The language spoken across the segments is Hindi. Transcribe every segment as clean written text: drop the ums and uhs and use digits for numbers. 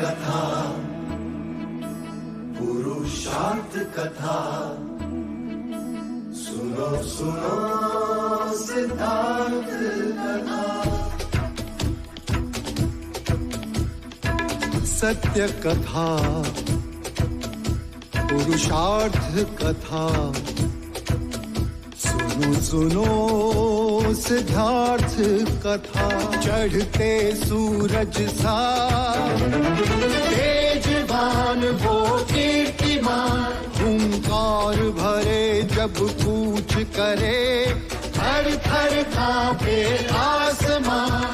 कथा, पुरुषार्थ कथा, सुनो सुनो सिद्धार्थ कथा। सत्य कथा, पुरुषार्थ कथा, सुनो सुनो सिद्धार्थ कथा। चढ़ते सूरज सा तेजवान वो कीर्तिमान, हुंकार भरे जब कूच करे, थर थर कांपे आसमान।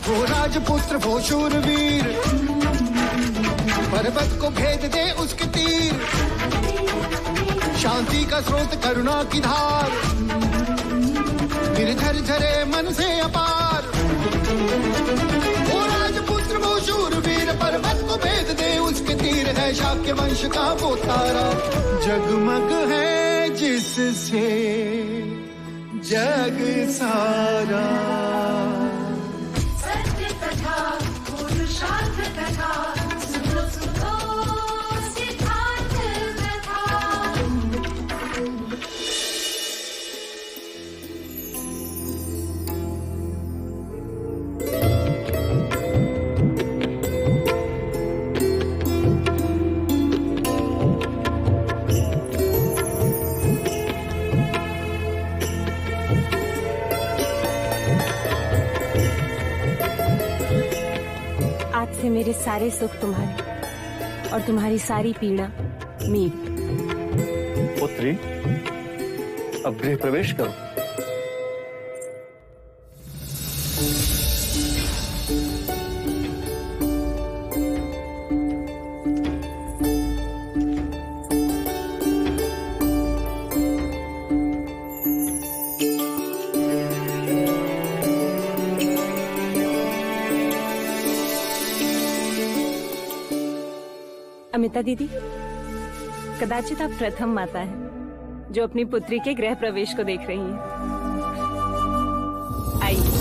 वो राजपुत्र वो शूरवीर, पर्वत को भेद दे उसके तीर, शांति का स्रोत करुणा की धार, निर्झर झरे मन से अपार। वो राजपुत्र वो शूरवीर, पर्वत को भेद दे उसके तीर, है शाक्य वंश का वो तारा, जगमग है जिससे जग सारा। सत्य कथा, पुरुषार्थ कथा, सुनो सुनो सिद्धार्थ कथा। आज से मेरे सारे सुख तुम्हारे और तुम्हारी सारी पीड़ा मेरी। पुत्री, अब गृह प्रवेश करो। अमिता दीदी, कदाचित आप प्रथम माता हैं जो अपनी पुत्री के गृह प्रवेश को देख रही हैं। आइए।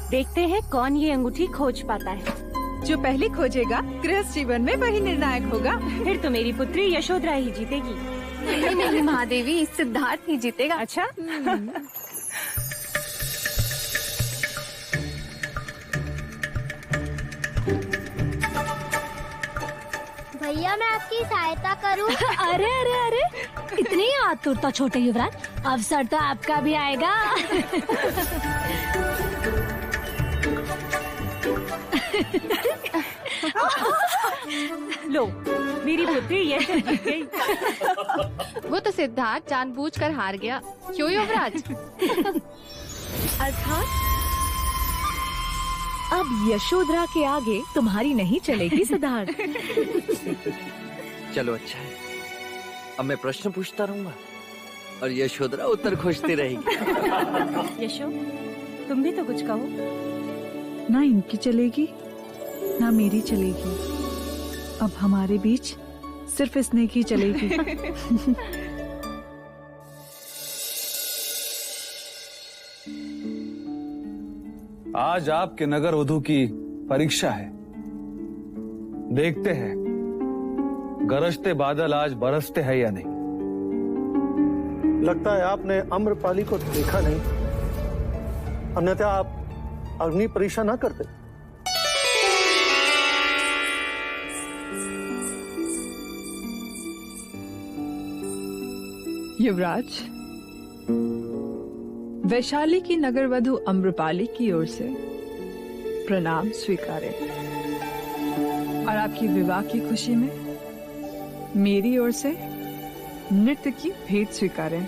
देखते हैं कौन ये अंगूठी खोज पाता है। जो पहले खोजेगा गृहस्थ जीवन में वही निर्णायक होगा। फिर तो मेरी पुत्री यशोधरा ही जीतेगी। नहीं नहीं महादेवी, सिद्धार्थ ही जीतेगा। अच्छा। भैया मैं आपकी सहायता करूं? अरे अरे अरे, इतनी आतुरता छोटे युवराज, अवसर तो आपका भी आएगा। लो, मेरी पुत्री यशो जीत गई। वो तो सिद्धार्थ जानबूझकर हार गया, क्यों युवराज? अर्थात अब यशोधरा के आगे तुम्हारी नहीं चलेगी सिद्धार्थ। चलो अच्छा है, अब मैं प्रश्न पूछता रहूंगा और यशोधरा उत्तर खोजती रहेगी। यशो, तुम भी तो कुछ कहो। ना इनकी चलेगी ना मेरी चलेगी, अब हमारे बीच सिर्फ स्नेह की चलेगी। आज आपके नगर वधू की परीक्षा है। देखते हैं गरजते बादल आज बरसते हैं या नहीं। लगता है आपने अम्रपाली को देखा नहीं, अन्यथा आप अग्नि परीक्षा ना करते। युवराज, वैशाली की नगरवधु अम्रपाली की ओर से प्रणाम स्वीकारें और आपकी विवाह की खुशी में मेरी ओर से नृत्य की भेंट स्वीकारें।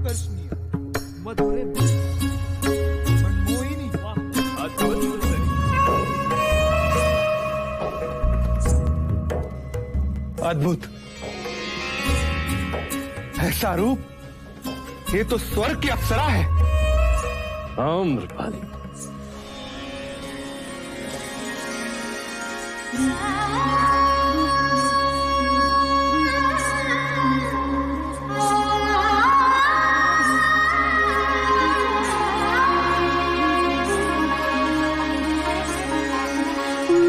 आकर्षणीय, मधुरे, मनमोहिनी, अद्भुत सुंदरी। अद्भुत, ऐसा रूप, ये तो स्वर्ग की अप्सरा है। अमृपाली,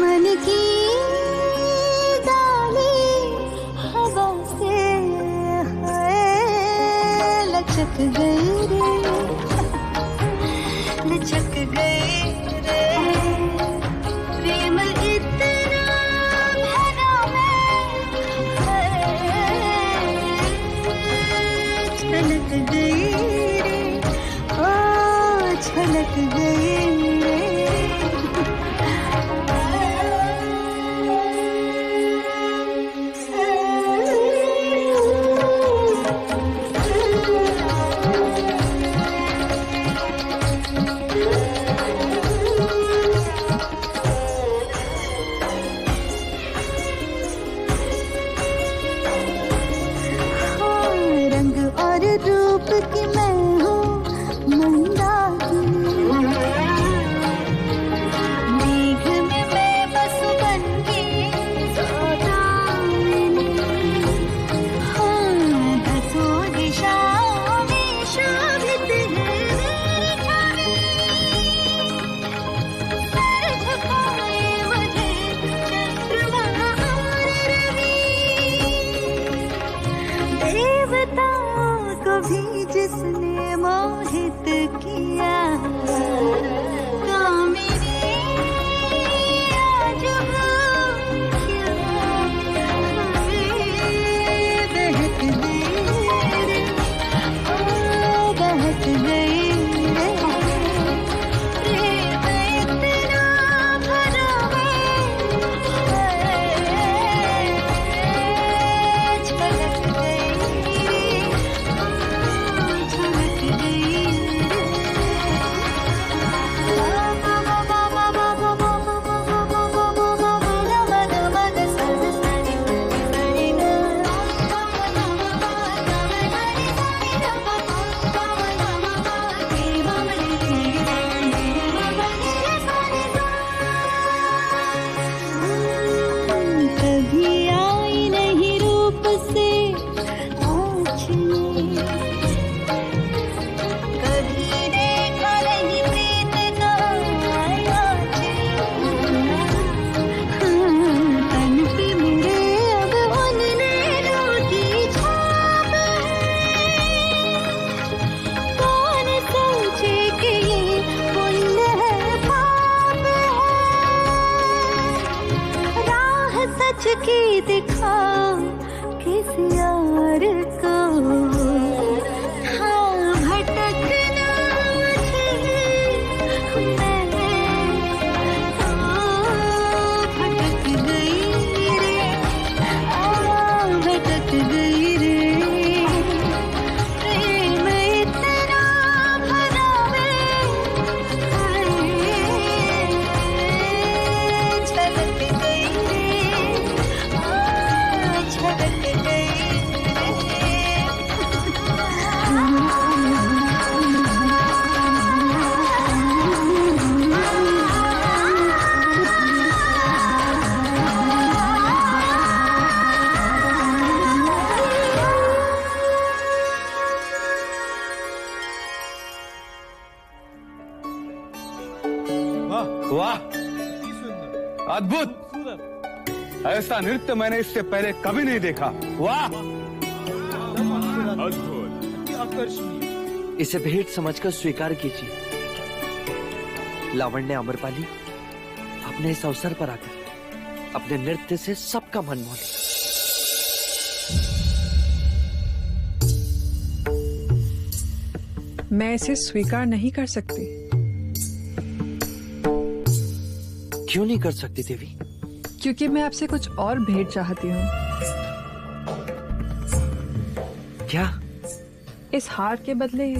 मन की डाली हवा से लचक गई रे, लचक गई रे, प्रेम इतना भरा मैं, छलक गई रे, ओ छलक गई रे। रंग और रूप की मैं हूँ मंदाकिनी, मेघ में मैं बस बन के सौदामिनी। हाँ, दसों दिशाओं में शोभित है मेरी छवि, सर झुकाए मुझे चंद्रमा और रवि। देवताओं को भी जिसने मोहित किया, कामिनी आज वो क्या बहक गई रे, ओ बहक गई रे, प्रेम इतना भरा मैं, छलक गई रे, छलक गई रे। कभी आई नहीं रूप से आँचनी, कभी देखा नहीं प्रीत का तन पे मेरे अब उन नैनों की छाप है। कौन सोचे कि ये पुण्य है पाप है, राह सच की दिखा किसी और को, हाँ भटकना मुझे मैं, ओ भटक गई रे, ओ भटक गई रे, प्रेम इतना भरा मैं, छलक गई रे, ओ छलक गई रे। वाह, अद्भुत, ऐसा नृत्य मैंने इससे पहले कभी नहीं देखा। वाह, अद्भुत, आकर्षणीय। इसे भेंट समझकर स्वीकार कीजिए। लावण्य अमरपाली, आपने इस अवसर पर आकर अपने नृत्य से सबका मन मोह लिया। मैं इसे स्वीकार नहीं कर सकती। क्यों नहीं कर सकती देवी? क्योंकि मैं आपसे कुछ और भेंट चाहती हूँ। क्या? इस हार के बदले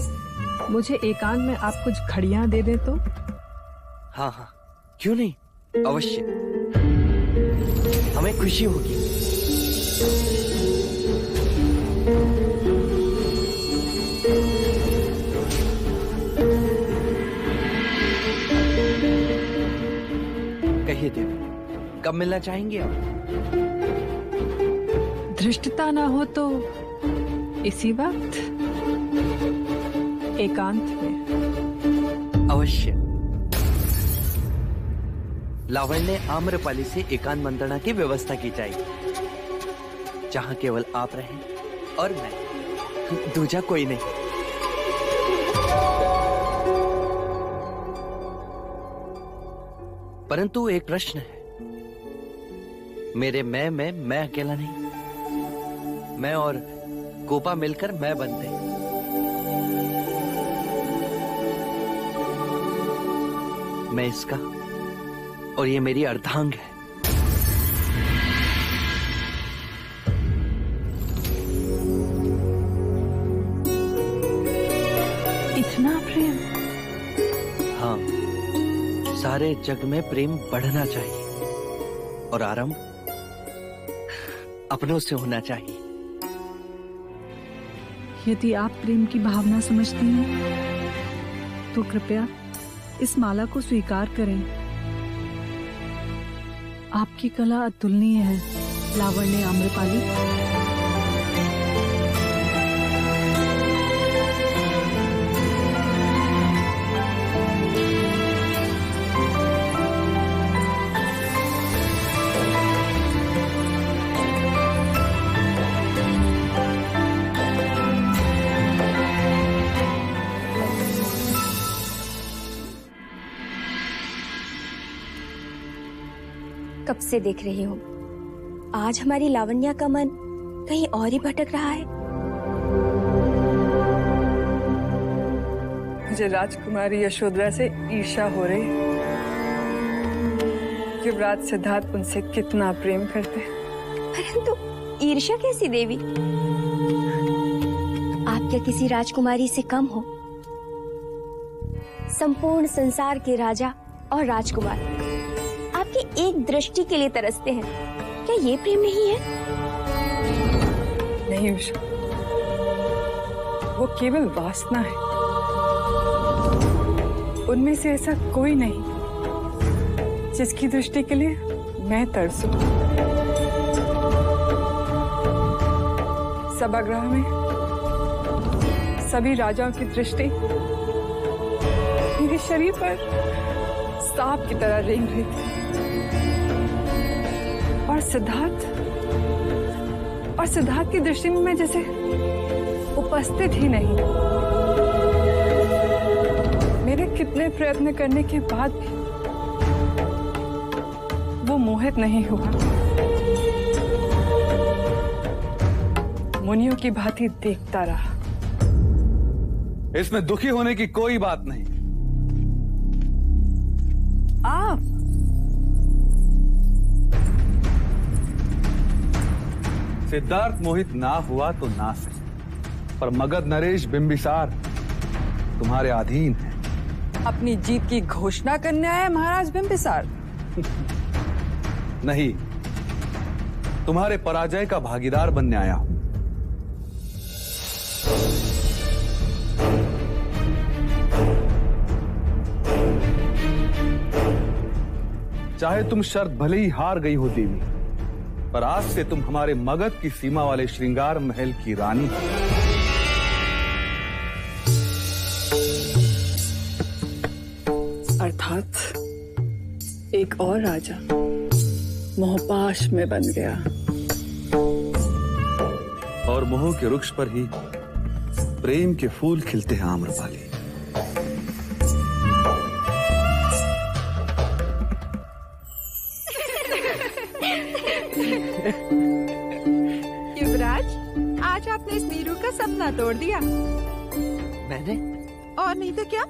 मुझे एकांत में आप कुछ घड़ियां दे दे तो? हाँ हाँ, क्यों नहीं, अवश्य, हमें खुशी होगी। कहिए देवी, कब मिलना चाहेंगे आप? धृष्टता ना हो तो इसी वक्त एकांत में। अवश्य। लावण्य आम्रपाली से एकांत मंत्रणा की व्यवस्था की जाएगी, जहां केवल आप रहें और मैं, दूजा कोई नहीं। परंतु एक प्रश्न है, मेरे मैं अकेला नहीं, मैं और गोपा मिलकर मैं बनते हैं। मैं इसका और ये मेरी अर्धांग है। इतना प्रेम? हाँ, सारे जग में प्रेम बढ़ना चाहिए और आरंभ अपनों से होना चाहिए। यदि आप प्रेम की भावना समझती हैं, तो कृपया इस माला को स्वीकार करें। आपकी कला अतुलनीय है, लावण्य आम्रपाली। कब से देख रही हूँ, आज हमारी लावण्या का मन कहीं और ही भटक रहा है। मुझे राजकुमारी यशोधरा से ईर्ष्या हो रही है। युवराज सिद्धार्थ उनसे कितना प्रेम करते हैं। परंतु ईर्ष्या कैसी देवी? आप क्या किसी राजकुमारी से कम हो? संपूर्ण संसार के राजा और राजकुमार आपकी एक दृष्टि के लिए तरसते हैं। क्या ये प्रेम नहीं है? नहीं उषा, वो केवल वासना है। उनमें से ऐसा कोई नहीं जिसकी दृष्टि के लिए मैं तरसूं। सभागृह में सभी राजाओं की दृष्टि मेरे शरीर पर सांप की तरह रेंग रही थी, और सिद्धार्थ की दृष्टि में मैं जैसे उपस्थित ही नहीं। मेरे कितने प्रयत्न करने के बाद भी वो मोहित नहीं हुआ। मुनियों की भांति देखता रहा। इसमें दुखी होने की कोई बात नहीं। आप सिद्धार्थ मोहित ना हुआ तो ना सही, पर मगध नरेश बिंबिसार तुम्हारे अधीन है। अपनी जीत की घोषणा करने आया महाराज बिंबिसार? नहीं, तुम्हारे पराजय का भागीदार बनने आया हूं। चाहे तुम शर्त भले ही हार गई हो देवी, पर आज से तुम हमारे मगध की सीमा वाले श्रृंगार महल की रानी हो। अर्थात एक और राजा मोहपाश में बन गया। और मोह के वृक्ष पर ही प्रेम के फूल खिलते हैं आम्रपाली। युवराज, आज आपने इस नीरू का सपना तोड़ दिया। मैंने? और नहीं तो क्या,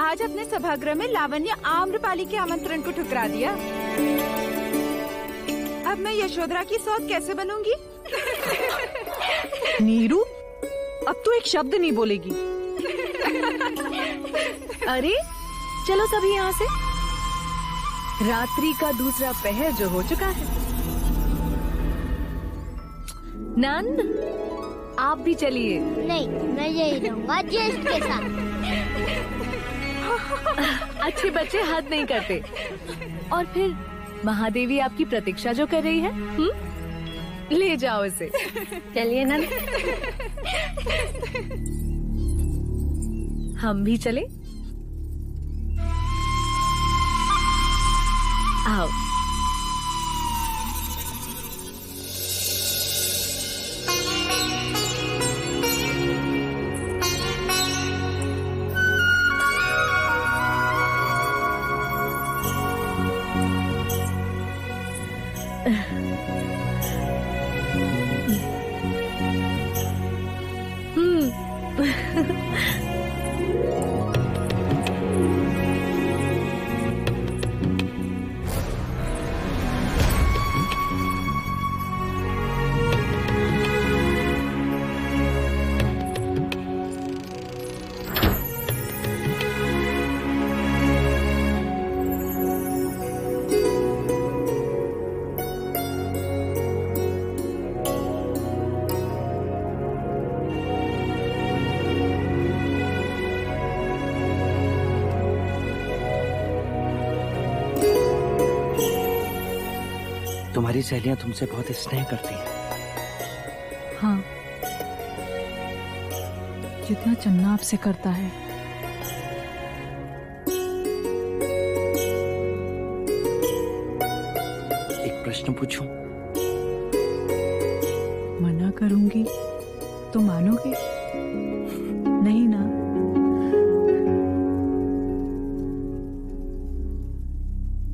आज अपने सभागृह में लावण्य आम्रपाली के आमंत्रण को ठुकरा दिया। अब मैं यशोधरा की सौत कैसे बनूंगी? नीरू, अब तू एक शब्द नहीं बोलेगी। अरे चलो सभी यहाँ से, रात्रि का दूसरा पहर जो हो चुका है। नंद आप भी चलिए। नहीं, मैं यही रहूंगा ज्येष्ठ के साथ। अच्छे बच्चे हद नहीं करते। और फिर महादेवी आपकी प्रतीक्षा जो कर रही है, ले जाओ इसे। चलिए नंद, हम भी चले। आओ। तुम्हारी सहेलियां तुमसे बहुत स्नेह करती हैं। हाँ, जितना चन्ना आपसे करता है। एक प्रश्न पूछूं? मना करूंगी तो मानोगे? नहीं ना?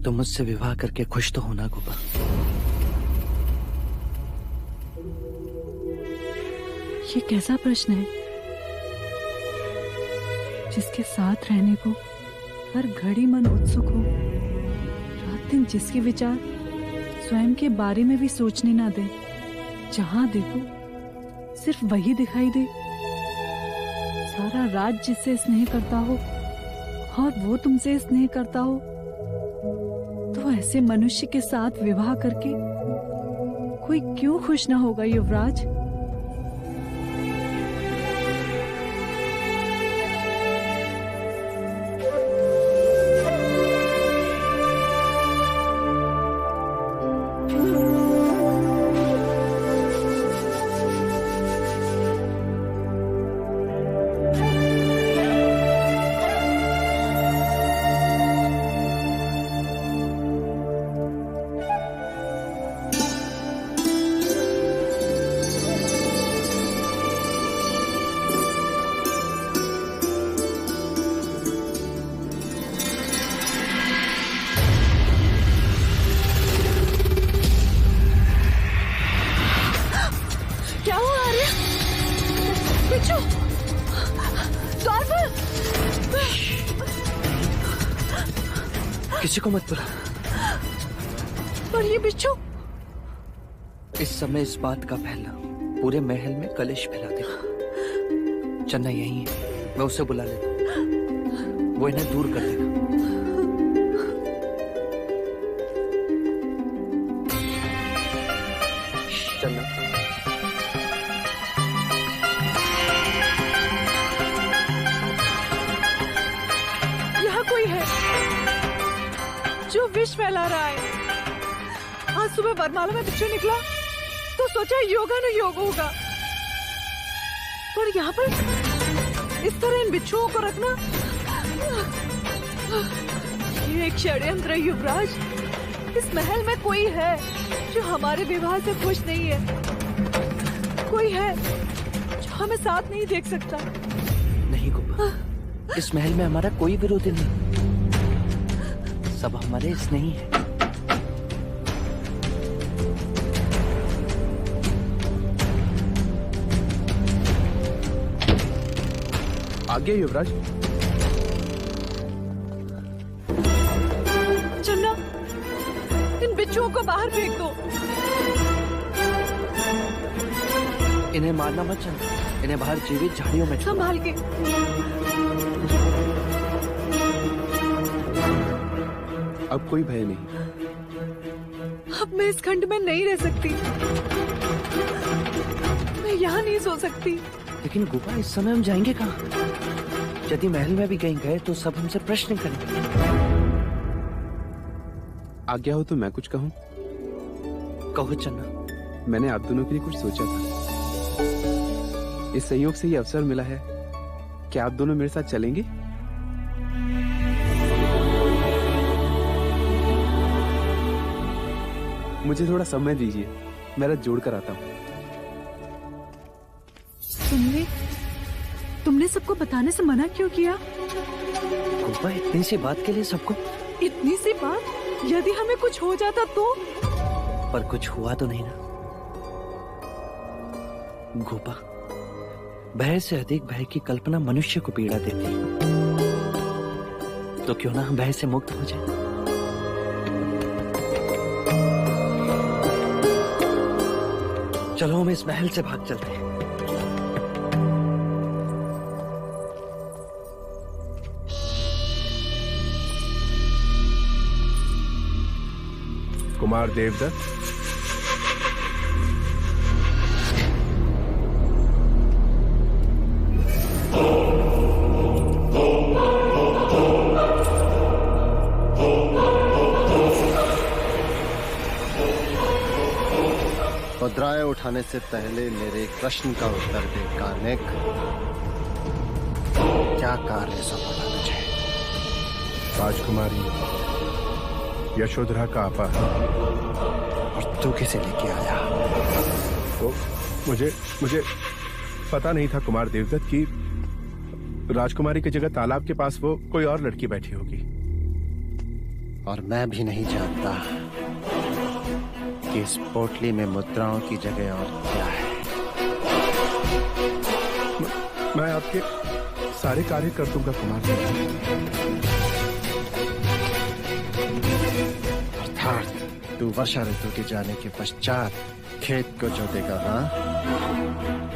तुम मुझसे विवाह करके खुश तो होना गोपा? ये कैसा प्रश्न है? जिसके साथ रहने को हर घड़ी मन उत्सुक हो, रात दिन जिसके विचार स्वयं के बारे में भी सोचने ना दे, जहां देखो सिर्फ वही दिखाई दे, सारा रात जिससे स्नेह करता हो और वो तुमसे स्नेह करता हो, तो ऐसे मनुष्य के साथ विवाह करके कोई क्यों खुश ना होगा युवराज? किसी को मत बुला। पर ये बिच्छू? इस समय इस बात का फैलना पूरे महल में कलेश फैला देगा। चन्ना यही है, मैं उसे बुला लेता हूं, वो इन्हें दूर कर देगा। चन्ना, यहाँ कोई है जो विष फैला रहा है। आज सुबह वरमाला में बिच्छू निकला तो सोचा योगानुयोग होगा, पर यहाँ पर इस तरह इन बिच्छुओं को रखना, ये एक षड्यंत्र है युवराज। इस महल में कोई है जो हमारे विवाह से खुश नहीं है, कोई है जो हमें साथ नहीं देख सकता। नहीं गोपा, इस महल में हमारा कोई विरोधी नहीं, सब हमारे स्नेही हैं। आगे युवराज। चन्ना, इन बिच्छुओं को बाहर फेंक दो। इन्हें मारना मत चन्ना। इन्हें बाहर जीवित झाड़ियों में छोड़ो। संभाल के। अब कोई भय नहीं। अब मैं इस खंड में नहीं रह सकती। मैं यहाँ नहीं सो सकती। लेकिन गोपा, इस समय हम जाएंगे कहाँ? यदि महल में भी कहीं गए तो सब हमसे प्रश्न करेंगे। आज्ञा हो तो मैं कुछ कहूँ? कहो चन्ना। मैंने आप दोनों के लिए कुछ सोचा था। इस संयोग से ये अवसर मिला है। क्या आप दोनों मेरे साथ चलेंगे? मुझे थोड़ा समय दीजिए, मैं रथ जोड़ कर आता हूँ। तुमने सबको बताने से मना क्यों किया? गोपा, इतनी सी बात के लिए सबको? इतनी सी बात? यदि हमें कुछ हो जाता तो? पर कुछ हुआ तो नहीं ना गोपा। भय से अधिक भय की कल्पना मनुष्य को पीड़ा देती है। तो क्यों ना हम भय से मुक्त हो जाए? चलो हम इस महल से भाग चलते हैं। कुमार देवदत्त, मुद्राएं उठाने से पहले मेरे प्रश्न का उत्तर दे कानिक। क्या कार्य संभाला तुझे? राजकुमारी यशोधरा का अपहरण। और तू किसे लेके आया? तो मुझे पता नहीं था कुमार देवदत्त की राजकुमारी की जगह तालाब के पास वो कोई और लड़की बैठी होगी। और मैं भी नहीं जानता कि इस पोटली में मुद्राओं की जगह और क्या है। मैं आपके सारे कार्य कर दूंगा कुमार देवदत्त। अर्थात तू वर्षा ऋतु के जाने के पश्चात खेत को जोतेगा? हाँ,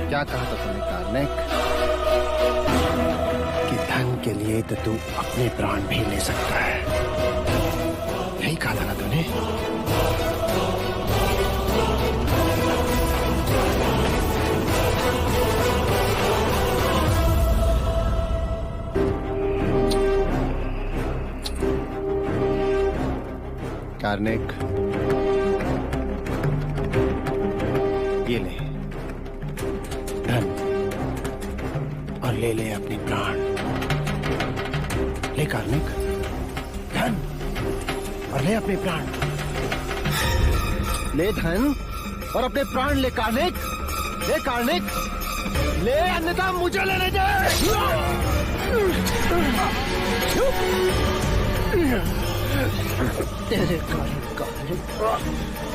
क्या कहा था तुमने कार्निक? कि धन के लिए तो तू अपने प्राण भी ले सकता है। यही कहा था ना तूने? कार्निक, ये ले धन और ले ले अपने प्राण। ले कार्निक, धन और ले अपने प्राण। ले धन और अपने प्राण ले कार्निक। ले कार्निक, ले, अन्यथा मुझे लेने दे।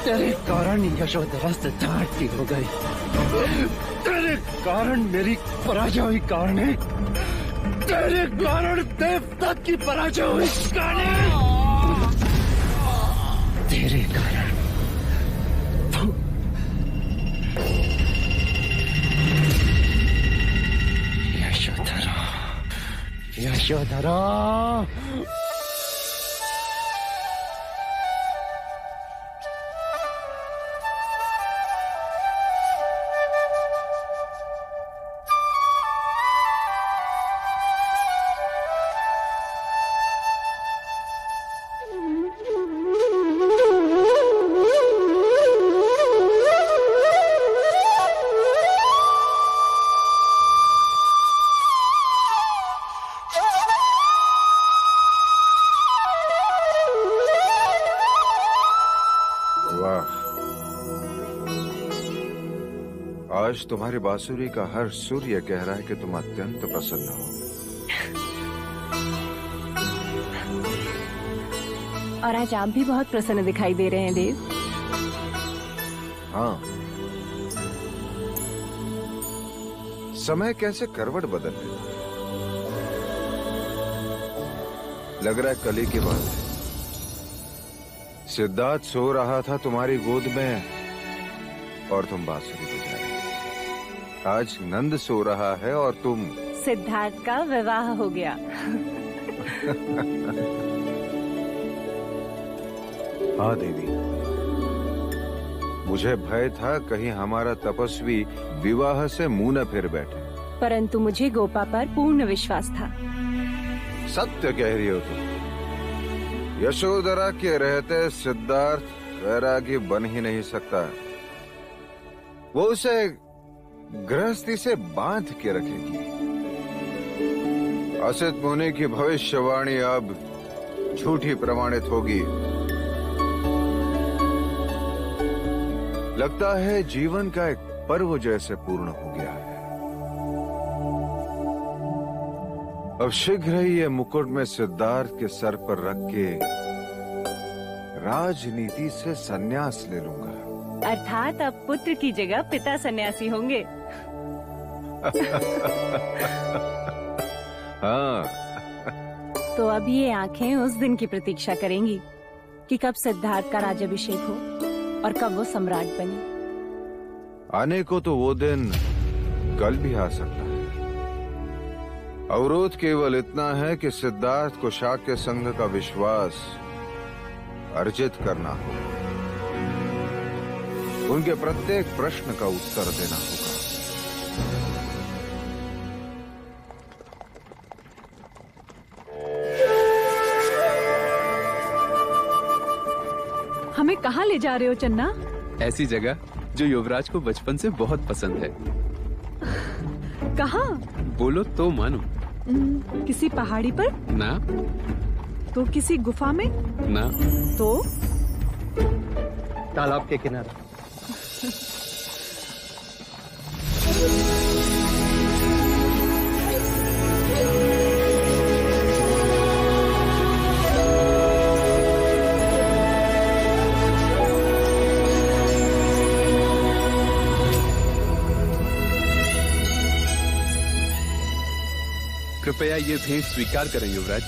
तेरे कारण यशोधरा सिद्धार्थी हो गई। तेरे कारण मेरी पराजय हुई कार्निक। तेरे कारण देवदत्त की पराजय हुई कार्निक। तेरे कारण यशोधरा, यशोधरा। आज तुम्हारी बांसुरी का हर सुर यह कह रहा है कि तुम अत्यंत प्रसन्न हो। और आज आप भी बहुत प्रसन्न दिखाई दे रहे हैं देव। हाँ, समय कैसे करवट बदल गया। लग रहा है कली की बात है। सिद्धार्थ सो रहा था तुम्हारी गोद में और तुम बांसुरी बजा रहे। आज नंद सो रहा है और तुम। सिद्धार्थ का विवाह हो गया। हाँ देवी, मुझे भय था कहीं हमारा तपस्वी विवाह से मुंह न फिर बैठे, परंतु मुझे गोपा पर पूर्ण विश्वास था। सत्य कह रही हो तुम। यशोधरा के रहते सिद्धार्थ वैरागी बन ही नहीं सकता। वो उसे गृहस्थी से बांध के रखेगी। असित मुनि की भविष्यवाणी अब झूठी प्रमाणित होगी। लगता है जीवन का एक पर्व जैसे पूर्ण हो गया है। अब शीघ्र ही ये मुकुट में सिद्धार्थ के सर पर रख के राजनीति से संन्यास ले लूंगा। अर्थात अब पुत्र की जगह पिता सन्यासी होंगे। हाँ। तो अब ये आंखें उस दिन की प्रतीक्षा करेंगी कि कब सिद्धार्थ का राज्याभिषेक हो और कब वो सम्राट बने। आने को तो वो दिन कल भी आ सकता है। अवरोध केवल इतना है कि सिद्धार्थ को शाक्य संघ का विश्वास अर्जित करना होगा। उनके प्रत्येक प्रश्न का उत्तर देना होगा। हमें कहाँ ले जा रहे हो चन्ना? ऐसी जगह जो युवराज को बचपन से बहुत पसंद है। कहाँ? बोलो तो मानो। किसी पहाड़ी पर? ना। तो किसी गुफा में? ना। तो तालाब के किनारे। कृपया ये भेंट स्वीकार करें युवराज।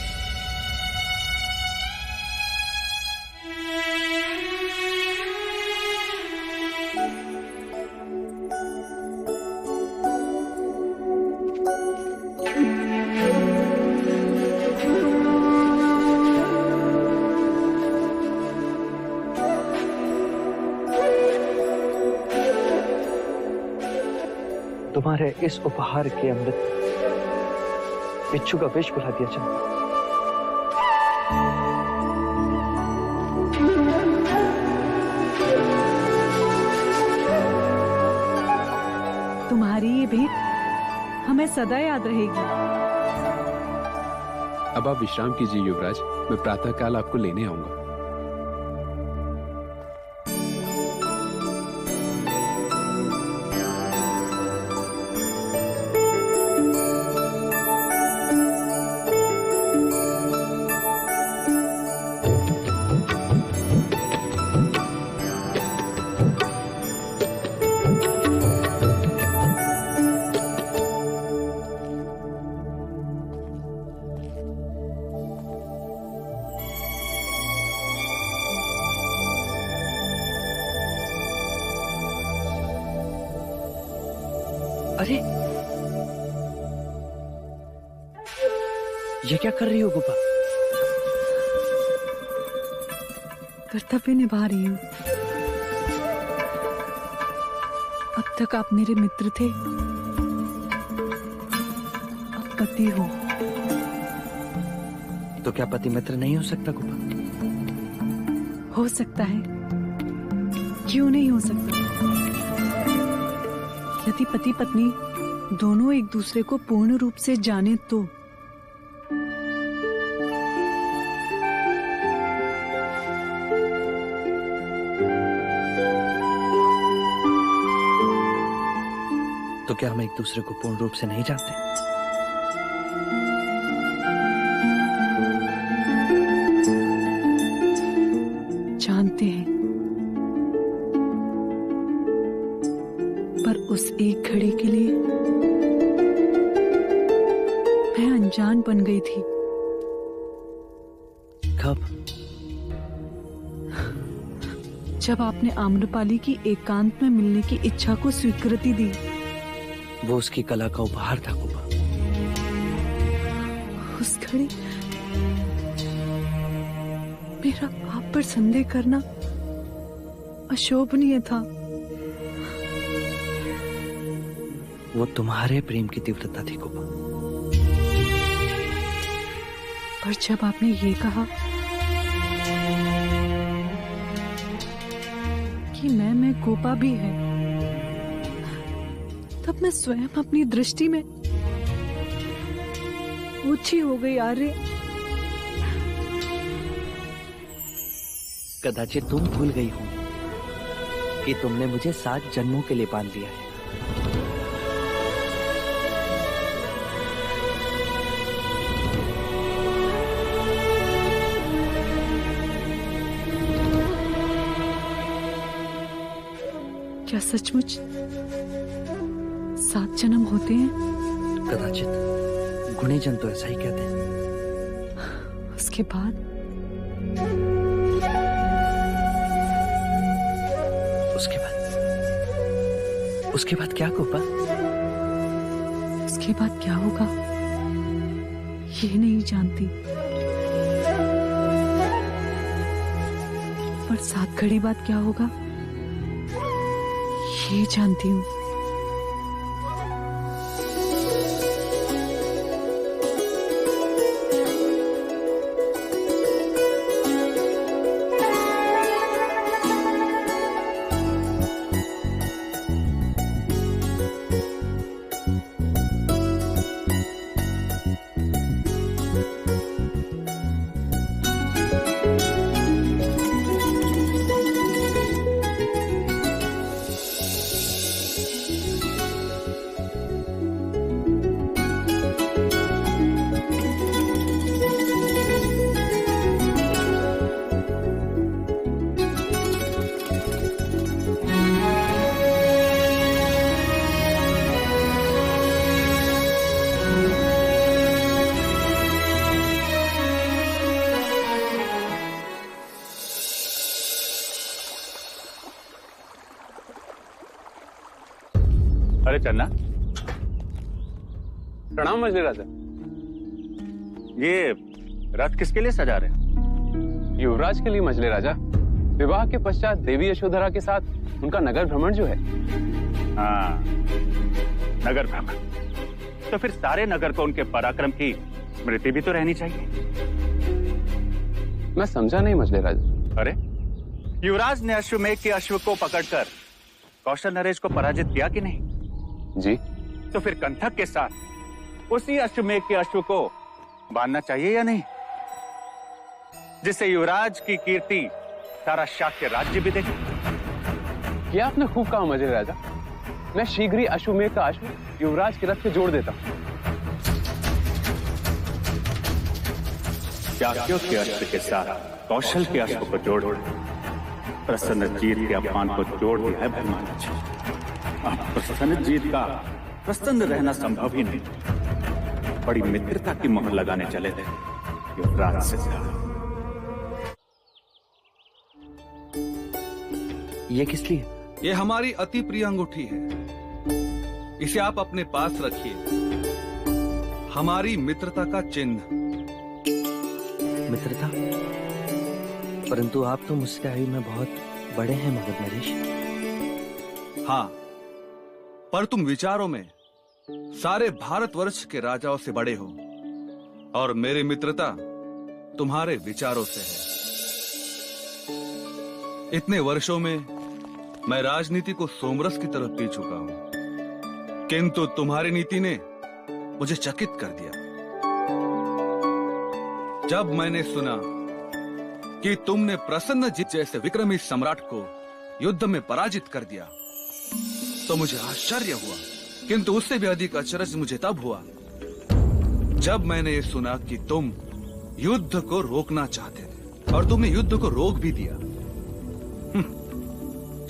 तुम्हारे इस उपहार के अमृत बिच्छू का विष बुला दिया चंदा। तुम्हारी ये भेंट हमें सदा याद रहेगी। अब आप विश्राम कीजिए युवराज, मैं प्रातःकाल आपको लेने आऊंगा। अरे ये क्या कर रही हो गोपा? कर्तव्य निभा रही हूँ। अब तक आप मेरे मित्र थे, अब पति हो। तो क्या पति मित्र नहीं हो सकता गोपा? हो सकता है, क्यों नहीं हो सकता? यदि पति पत्नी दोनों एक दूसरे को पूर्ण रूप से जाने तो। तो क्या हम एक दूसरे को पूर्ण रूप से नहीं जानते? जानते हैं, पर उस एक घड़ी के लिए मैं अनजान बन गई थी। कब? जब आपने आम्रपाली की एकांत में मिलने की इच्छा को स्वीकृति दी। वो उसकी कला का उपहार था कुबा। उस घड़ी मेरा आप पर संदेह करना अशोभनीय था। वो तुम्हारे प्रेम की तीव्रता थी कुबा। पर जब आपने ये कहा कि मैं कोपा भी है, तब मैं स्वयं अपनी दृष्टि में ऊंची हो गई। आर्य, कदाचित तुम भूल गई हो कि तुमने मुझे 7 जन्मों के लिए बांध लिया है। क्या सचमुच 7 जन्म होते हैं? कदाचित गुणीजन तो ऐसा ही कहते हैं। उसके बाद उसके बाद क्या कुबा? उसके बाद क्या होगा ये नहीं जानती, पर 7 घड़ी बाद क्या होगा ये जानती हूँ। अरे चन्ना, प्रणाम मजली राजा। ये रथ किसके लिए सजा रहे हैं? युवराज के लिए मजली राजा। विवाह के पश्चात देवी यशोधरा के साथ उनका नगर भ्रमण जो है। हाँ, नगर भ्रमण। तो फिर सारे नगर को उनके पराक्रम की स्मृति भी तो रहनी चाहिए। मैं समझा नहीं मजली राजा। अरे, युवराज ने अश्वमेघ के अश्व को पकड़कर कौशल नरेश को पराजित किया कि नहीं? जी। तो फिर कंठक के साथ उसी अश्वमेघ के अश्व को बांधना चाहिए या नहीं, जिससे युवराज की कीर्ति सारा शाक्य राज्य भी देखे। ये आपने खूब कहा मजली राजा। मैं शीघ्र ही अश्वमेघ का अश्व युवराज के रथ से जोड़ देता हूँ। शाक्यों के अश्व के साथ कौशल के अश्व को जोड़ प्रसन्न जीत के अपमान को जोड़ दिया है भगवान जी। प्रसन्न जीत का प्रसन्न रहना संभव ही नहीं। बड़ी मित्रता की मोहर लगाने चले थे युवराज से। ये किस लिए? ये हमारी अति प्रिय अंगूठी है। इसे आप अपने पास रखिए। हमारी मित्रता का चिन्ह। मित्रता? परंतु आप तो मुझसे आयु में बहुत बड़े हैं मगध नरेश। हाँ, पर तुम विचारों में सारे भारतवर्ष के राजाओं से बड़े हो, और मेरी मित्रता तुम्हारे विचारों से है। इतने वर्षों में मैं राजनीति को सोमरस की तरफ पी चुका हूं, किंतु तुम्हारी नीति ने मुझे चकित कर दिया। जब मैंने सुना कि तुमने प्रसन्नजीत जैसे विक्रमी सम्राट को युद्ध में पराजित कर दिया, तो मुझे आश्चर्य हुआ, किंतु उससे भी अधिक अचरज मुझे तब हुआ जब मैंने ये सुना कि तुम युद्ध को रोकना चाहते थे, और तुमने युद्ध को रोक भी दिया।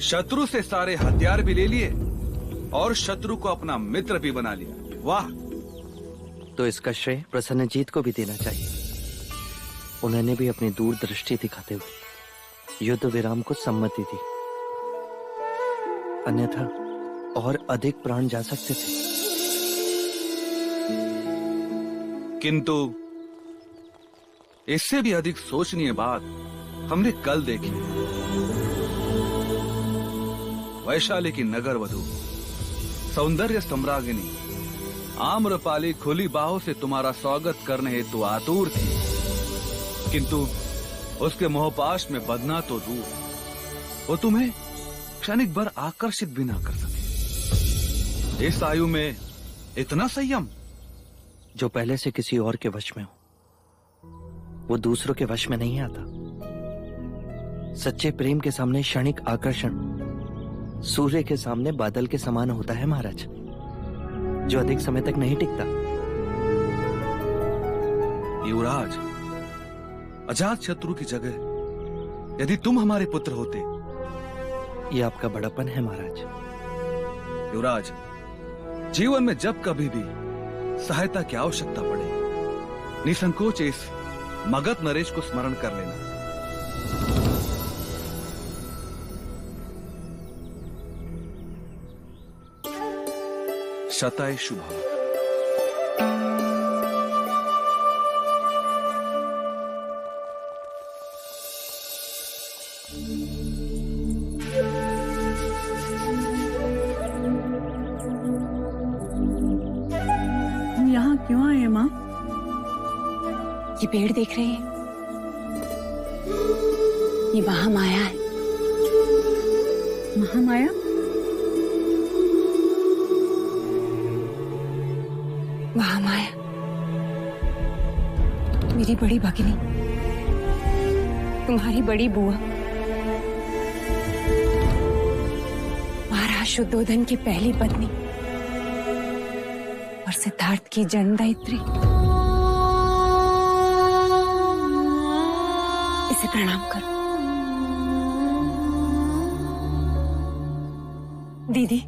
शत्रु से सारे हथियार भी ले लिए और शत्रु को अपना मित्र भी बना लिया। वाह! तो इसका श्रेय प्रसन्नजीत को भी देना चाहिए। उन्होंने भी अपनी दूरदृष्टि दिखाते हुए युद्ध विराम को सम्मति दी, अन्यथा और अधिक प्राण जा सकते थे। किंतु इससे भी अधिक सोचनीय बात हमने कल देखी। वैशाली की नगर वधू सौंदर्य सम्राज्ञी आम्रपाली खुली बाहों से तुम्हारा स्वागत करने हेतु आतुर थी, किंतु उसके मोहपाश में बदना तो दूर, वो तुम्हें क्षणिक भर आकर्षित भी ना कर सके। इस आयु में इतना संयम। जो पहले से किसी और के वश में हो वो दूसरों के वश में नहीं आता। सच्चे प्रेम के सामने क्षणिक आकर्षण सूर्य के सामने बादल के समान होता है महाराज, जो अधिक समय तक नहीं टिकता। युवराज, अजात शत्रु की जगह यदि तुम हमारे पुत्र होते। ये आपका बड़ापन है महाराज। युवराज, जीवन में जब कभी भी सहायता की आवश्यकता पड़े, निसंकोच इस मगध नरेश को स्मरण कर लेना। शताय शुभम। यहाँ क्यों आए माँ? ये पेड़ देख रहे हैं? ये महामाया है। महामाया? महामाया मेरी बड़ी भगिनी, तुम्हारी बड़ी बुआ, महाराज शुद्धोधन की पहली पत्नी और सिद्धार्थ की जन्मदायित्री। इसे प्रणाम करो। दीदी,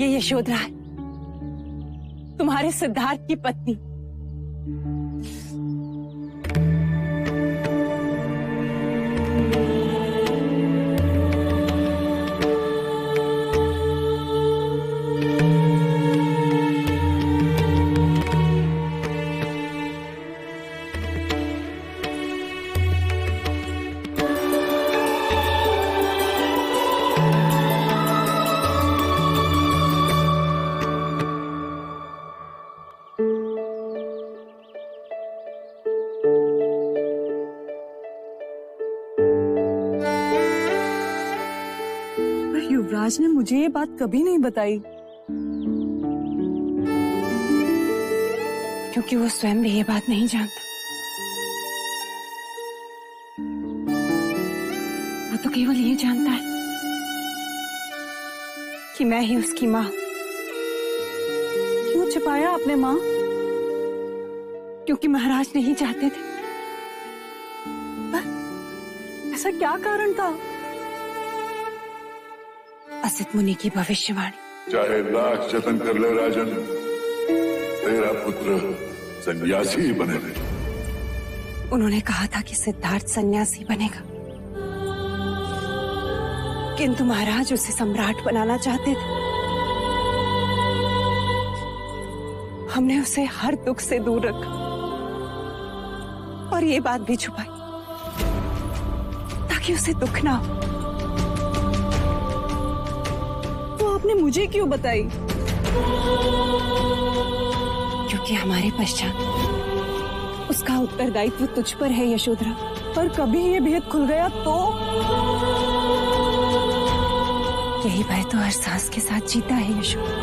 ये यशोधरा है, तुम्हारे सिद्धार्थ की पत्नी। युवराज ने मुझे ये बात कभी नहीं बताई, क्योंकि वो स्वयं भी ये बात नहीं जानता। वो तो केवल ये जानता है कि मैं ही उसकी माँ। क्यों छिपाया आपने माँ? क्योंकि महाराज नहीं चाहते थे। ऐसा क्या कारण था? असित मुनि की भविष्यवाणी। चाहे लाख जतन कर ले राजन, तेरा पुत्र सन्यासी ही बनेगा। उन्होंने कहा था कि सिद्धार्थ सन्यासी बनेगा, किंतु महाराज उसे सम्राट बनाना चाहते थे। हमने उसे हर दुख से दूर रखा और ये बात भी छुपाई ताकि उसे दुख ना हो। आपने मुझे क्यों बताई? क्योंकि हमारे पश्चात उसका उत्तरदायित्व तुझ पर है यशोधरा। पर कभी ये भेद खुल गया तो? यही भय तो हर सांस के साथ जीता है यशोधरा।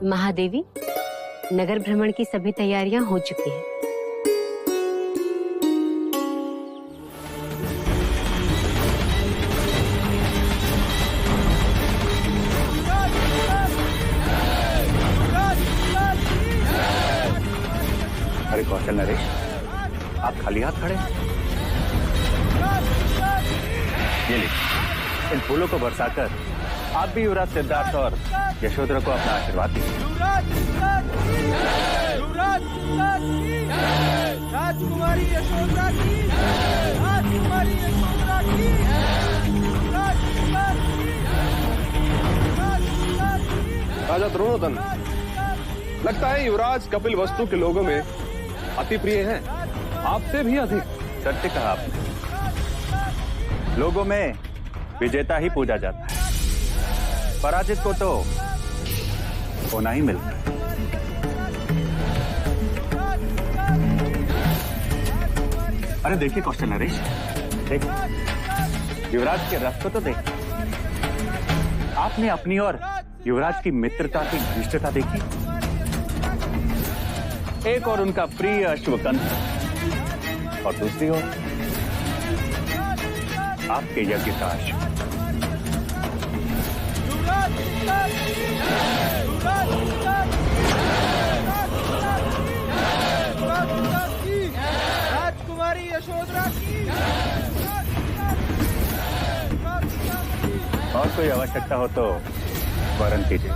महादेवी, नगर भ्रमण की सभी तैयारियां हो चुकी हैं। अरे कौशल नरेश, आप खाली हाथ खड़े हैं? ये लीजिए, इन फूलों को बरसाकर आप भी युवराज सिद्धार्थ और यशोधरा को अपना आशीर्वाद दीजिए। राजकुमारी यशोधरा की, राजकुमारी यशोधरा की, राजा द्रोणोदन, लगता है युवराज कपिल वस्तु के लोगों में अति प्रिय हैं, आपसे भी अधिक। सत्य कहा आपने। लोगों में विजेता ही पूजा जाता है, पराजित को तो होना ही मिलता है। अरे देखिए क्वेश्चन नरेश, देखिए युवराज के रथ को तो देखिए। आपने अपनी और युवराज की मित्रता की घनिष्ठता देखी। एक और उनका प्रिय अश्वकंठ और दूसरी ओर आपके यज्ञ का अश्व। राजकुमारी यशोधरा की। और कोई आवश्यकता हो तो वरण कीजिए।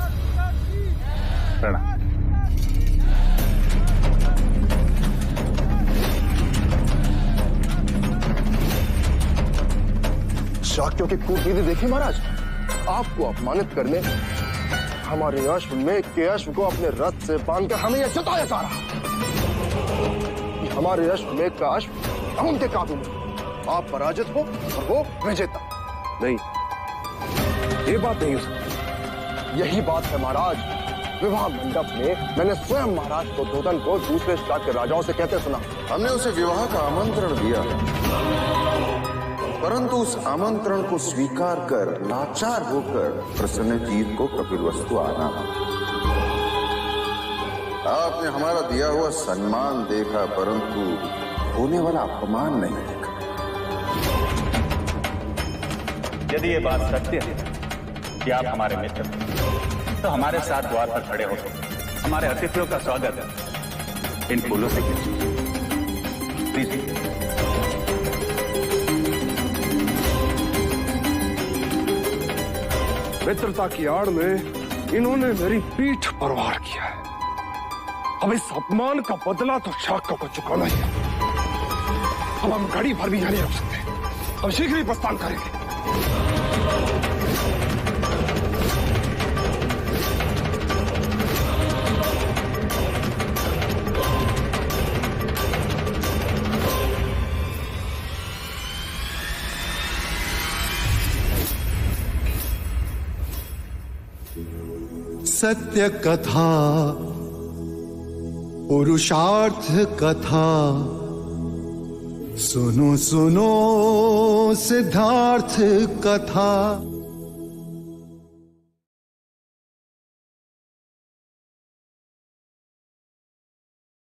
प्रणाम। शाक्यों की कूटनीति देखी महाराज। आपको अपमानित करने हमारे अश्व मेघ के अश्व को अपने रथ से बांधकर हमें यह जताया जा रहा कि हमारे अश्व मेघ का अश्व हम उनके काबू में। आप पराजित हो और वो विजेता। नहीं, ये बात नहीं हो सकती। यही बात है महाराज। विवाह मंडप में मैंने स्वयं महाराज को दूतन को दूसरे शाक्य राजाओं से कहते सुना। हमने उसे विवाह का आमंत्रण दिया, परंतु उस आमंत्रण को स्वीकार कर लाचार होकर प्रसन्नजीत को कपिलवस्तु आना। आपने हमारा दिया हुआ सम्मान देखा, परंतु होने वाला अपमान नहीं देखा। यदि ये बात सत्य है कि आप हमारे मित्र हैं, तो हमारे साथ द्वार पर खड़े होकर हमारे अतिथियों का स्वागत इन फूलों से कीजिए। मित्रता की आड़ में इन्होंने मेरी पीठ पर वार किया है। अब इस अपमान का बदला तो शाक्यों को चुकाना ही है। अब हम घड़ी भर भी यहाँ नहीं रुक सकते। हम शीघ्र ही प्रस्थान करेंगे। सत्य कथा, पुरुषार्थ कथा, सुनो सुनो सिद्धार्थ कथा।